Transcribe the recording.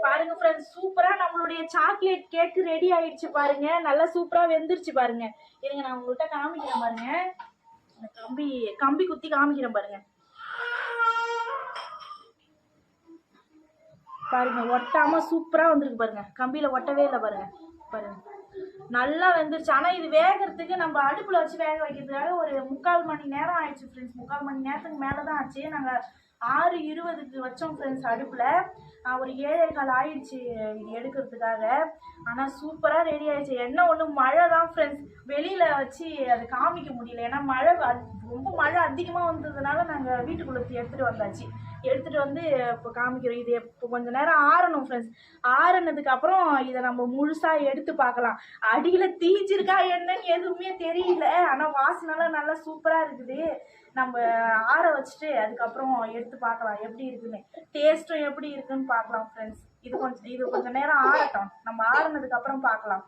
பாருங்க ஃப்ரெண்ட்ஸ், சூப்பரா நம்மளுடைய சாக்லேட் கேக் ரெடி ஆயிடுச்சு பாருங்க. நல்லா சூப்பரா வெந்துருச்சு பாருங்க. இருங்க நான் உங்கள்கிட்ட காமிக்கிறேன் பாருங்க. கம்பி கம்பி குத்தி காமிக்கிறேன் பாருங்க. பாருங்க ஒட்டாம சூப்பரா வந்திருக்கு பாருங்க. கம்பியில ஒட்டவே இல்லை பாருங்க. பாருங்க நல்லா வெந்துருச்சு. ஆனா இது வேகிறதுக்கு நம்ம அடுப்புல வச்சு வேக வைக்கிறதுக்காக ஒரு 3/4 மணி நேரம் ஆயிடுச்சு ஃப்ரெண்ட்ஸ். 3/4 மணி நேரத்துக்கு மேலதான் ஆச்சு. நாங்க 6:20க்கு வச்சோம் ஃப்ரெண்ட்ஸ் அடுப்புல. ஒரு 7:15 ஆயிடுச்சு இது எடுக்கிறதுக்காக. ஆனா சூப்பரா ரெடி ஆயிடுச்சு. என்ன ஒண்ணு, மழை தான் ஃப்ரெண்ட்ஸ். வெளியில வச்சு அது காமிக்க முடியல. ஏன்னா மழை ரொம்ப மழை அதிகமா வந்ததுனால நாங்க வீட்டுக்குள்ள எடுத்துட்டு வந்தாச்சு. எடுத்துட்டு வந்து இப்போ காமிக்கிறோம். இது இப்போ கொஞ்ச நேரம் ஆறணும் ஃப்ரெண்ட்ஸ். ஆறுனதுக்கு அப்புறம் இதை நம்ம முழுசா எடுத்து பார்க்கலாம். அடியில தீஞ்சிருக்கா என்னன்னு எதுவுமே தெரியல. ஆனா வாசனைலாம் நல்லா சூப்பரா இருக்குது. நம்ம ஆற வச்சுட்டு அதுக்கப்புறம் எடுத்து பார்க்கலாம் எப்படி இருக்குன்னு. டேஸ்ட்டும் எப்படி இருக்குன்னு பார்க்கலாம் ஃப்ரெண்ட்ஸ். இது கொஞ்சம் நேரம் ஆறட்டும். நம்ம ஆறுனதுக்கு அப்புறம் பார்க்கலாம்.